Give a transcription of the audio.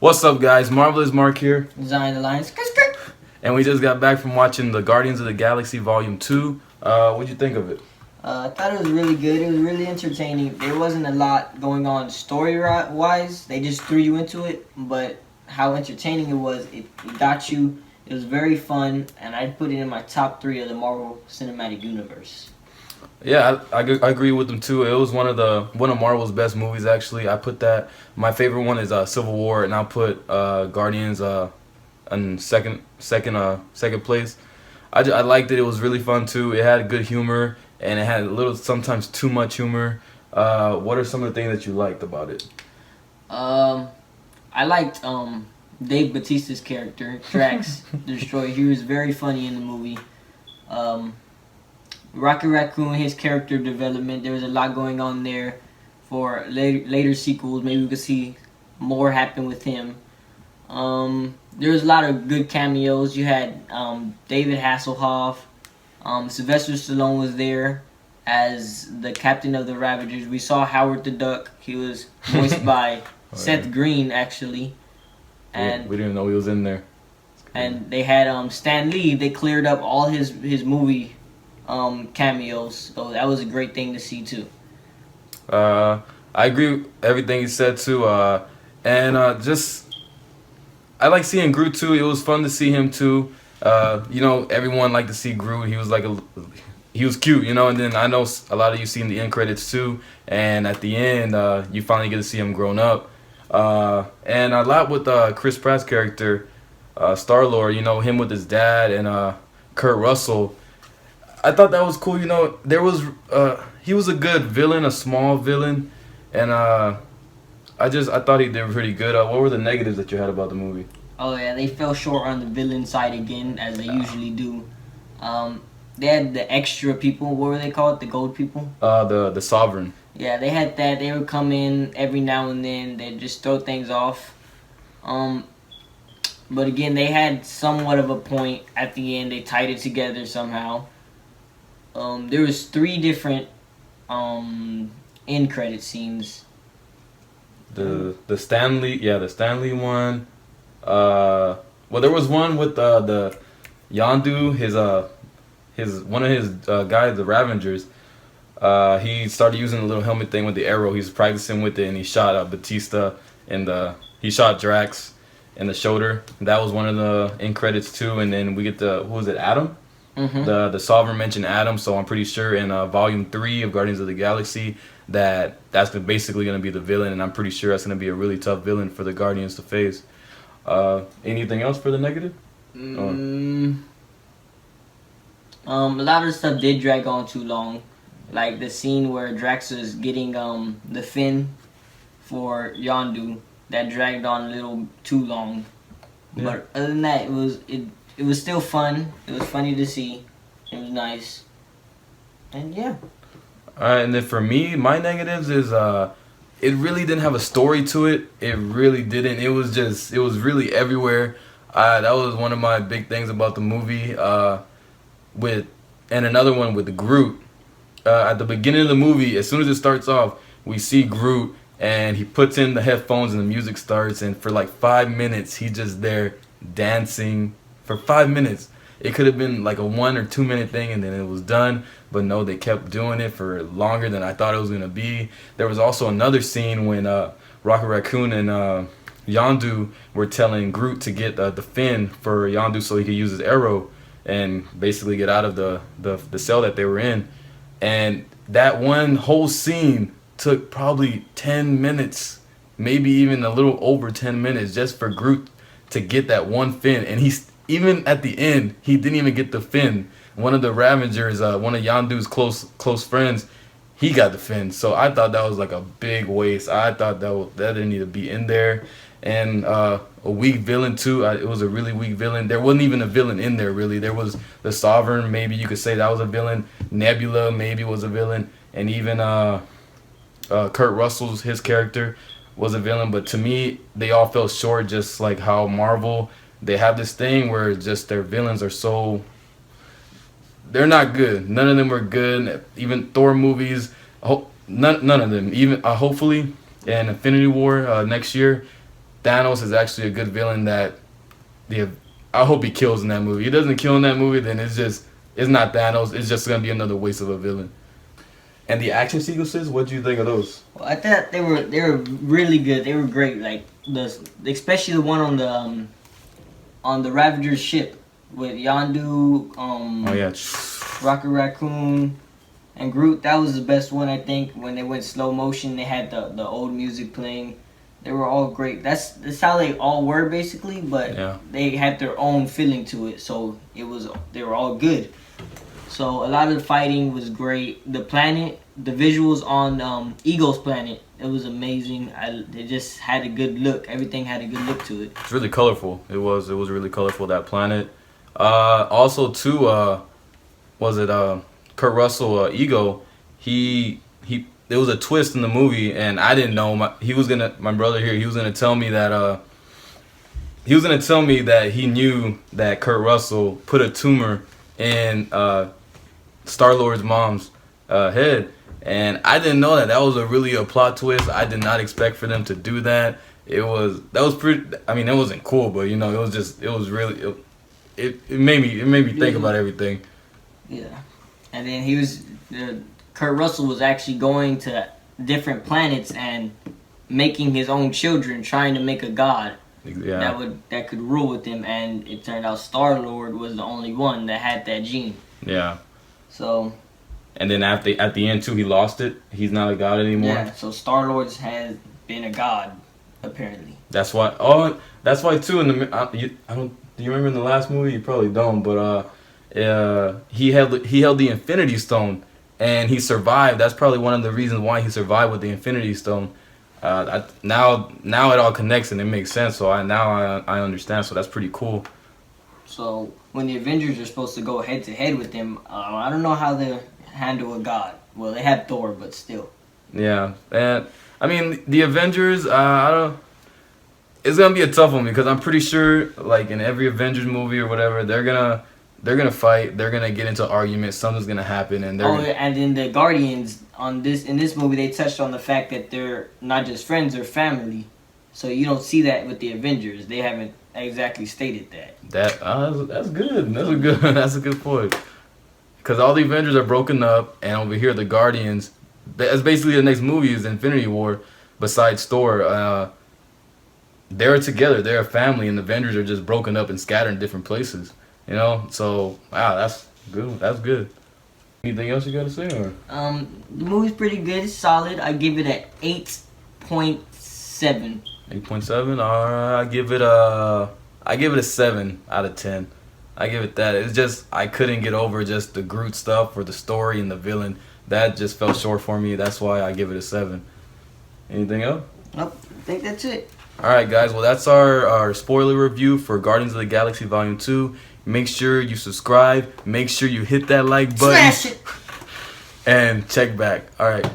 What's up, guys? Marvelous Mark here, Zion Alliance. and we just got back from watching the Guardians of the Galaxy Volume 2. What'd you think of it? I thought it was really good. It was really entertaining. There wasn't a lot going on story-wise. They just threw you into it, but how entertaining it was, it got you. It was very fun, and I'd put it in my top 3 of the Marvel Cinematic Universe. Yeah, I agree with them too. It was one of Marvel's best movies. Actually, I put that. My favorite one is Civil War, and I'll put Guardians in second place. I liked it. It was really fun too. It had good humor, and it had a little sometimes too much humor. What are some of the things that you liked about it? I liked Dave Bautista's character, Drax Destroyer. He was very funny in the movie. Rocket Raccoon, his character development, there was a lot going on there for later sequels. Maybe we could see more happen with him. There was a lot of good cameos. You had David Hasselhoff. Sylvester Stallone was there as the captain of the Ravagers. We saw Howard the Duck. He was voiced by Seth Green, actually. And we didn't know he was in there. And they had Stan Lee. They cleared up all his movie cameos, so that was a great thing to see too. I agree with everything he said too, just I like seeing Groot too. It was fun to see him too. Everyone liked to see Groot. He was cute, and then I know a lot of you seen the end credits too, and at the end you finally get to see him grown up, and a lot with Chris Pratt's character, Star-Lord, him with his dad and Kurt Russell. I thought that was cool. He was a good villain, a small villain, and I thought he did pretty good. What were the negatives that you had about the movie? Oh yeah, they fell short on the villain side again, as they usually do. They had the extra people. What were they called? The gold people? The Sovereign. Yeah, they had that. They would come in every now and then. They'd just throw things off. But again, they had somewhat of a point at the end. They tied it together somehow. There was 3 different end credit scenes. The Stanley one. Well, there was one with the Yondu, his one of his guys, the Ravengers. He started using the little helmet thing with the arrow. He was practicing with it, and he shot Batista he shot Drax in the shoulder. That was one of the end credits too. And then we get who was it, Adam? Mm-hmm. The Sovereign mentioned Adam, so I'm pretty sure in Volume 3 of Guardians of the Galaxy that's basically going to be the villain, and I'm pretty sure that's going to be a really tough villain for the Guardians to face. Anything else for the negative? A lot of stuff did drag on too long, like the scene where Drax is getting the fin for Yondu. That dragged on a little too long. Yeah. But other than that, it was still fun. It was funny to see. It was nice. And yeah. Alright, and then for me, my negatives is it really didn't have a story to it. It really didn't. It was really everywhere. That was one of my big things about the movie. And another one with Groot. At the beginning of the movie, as soon as it starts off, we see Groot and he puts in the headphones and the music starts, and for like 5 minutes he's just there dancing. For 5 minutes. It could have been like a 1 or 2 minute thing and then it was done. But no, they kept doing it for longer than I thought it was going to be. There was also another scene when Rocket Raccoon and Yondu were telling Groot to get the fin for Yondu so he could use his arrow and basically get out of the cell that they were in. And that one whole scene took probably 10 minutes, maybe even a little over 10 minutes just for Groot to get that one fin. And even at the end, he didn't even get the fin. One of the Ravengers, one of Yondu's close friends, he got the fin. So I thought that was like a big waste. I thought that didn't need to be in there. And a weak villain too. It was a really weak villain. There wasn't even a villain in there really. There was the Sovereign. Maybe you could say that was a villain. Nebula maybe was a villain. And even Kurt Russell's his character was a villain. But to me, they all fell short. Just like how Marvel. They have this thing where just their villains are they're not good. None of them were good. Even Thor movies, none of them. Even hopefully in Infinity War next year, Thanos is actually a good villain that I hope he kills in that movie. If he doesn't kill in that movie, then it's not Thanos. It's just gonna be another waste of a villain. And the action sequences, what do you think of those? Well, I thought they were really good. They were great. Like especially the one on the Ravager's ship with Yondu, Oh yeah. Rocket Raccoon, and Groot. That was the best one, I think. When they went slow motion, they had the old music playing. They were all great. That's how they all were basically, but Yeah. they had their own feeling to it. So they were all good. So a lot of the fighting was great. The planet, the visuals on Eagle's planet, it was amazing. It just had a good look. Everything had a good look to it. It's really colorful. It was really colorful, that planet. Also too, was it Kurt Russell, Ego? He there was a twist in the movie, and I didn't know. My brother here, he was gonna tell me that he knew that Kurt Russell put a tumor in Star-Lord's mom's head, and I didn't know that. That was a plot twist. I did not expect for them to do that. That was pretty. I mean, it wasn't cool, but it made me think about everything. Yeah, and then Kurt Russell was actually going to different planets and making his own children, trying to make a god that could rule with him. And it turned out Star-Lord was the only one that had that gene. Yeah. So. And then at the end too, he lost it. He's not a god anymore. Yeah. So Star-Lord has been a god, apparently. That's why. Oh, that's why too. Do you remember in the last movie? You probably don't. But he held the Infinity Stone, and he survived. That's probably one of the reasons why he survived with the Infinity Stone. Now it all connects and it makes sense. So I understand. So that's pretty cool. So when the Avengers are supposed to go head to head with him, I don't know how they handle a god. Well, they had Thor, but still. Yeah, and I mean the Avengers. It's gonna be a tough one because I'm pretty sure, like in every Avengers movie or whatever, they're gonna fight. They're gonna get into arguments. Something's gonna happen, and and in the Guardians in this movie, they touched on the fact that they're not just friends; they're family. So you don't see that with the Avengers. They haven't exactly stated that. That's good. That's a good point. Because all the Avengers are broken up, and over here the Guardians. That's basically the next movie is Infinity War. Besides Thor, they're together. They're a family, and the Avengers are just broken up and scattered in different places. So wow, that's good. That's good. Anything else you got to say? Or? The movie's pretty good. It's solid. I give it an 8.7. 8.7. I give it a 7 out of 10. I give it that. It's just I couldn't get over just the Groot stuff or the story and the villain. That just fell short for me. That's why I give it a 7. Anything else? Nope. I think that's it. Alright guys, well that's our spoiler review for Guardians of the Galaxy Volume 2. Make sure you subscribe. Make sure you hit that like button. Smash it! And check back. Alright.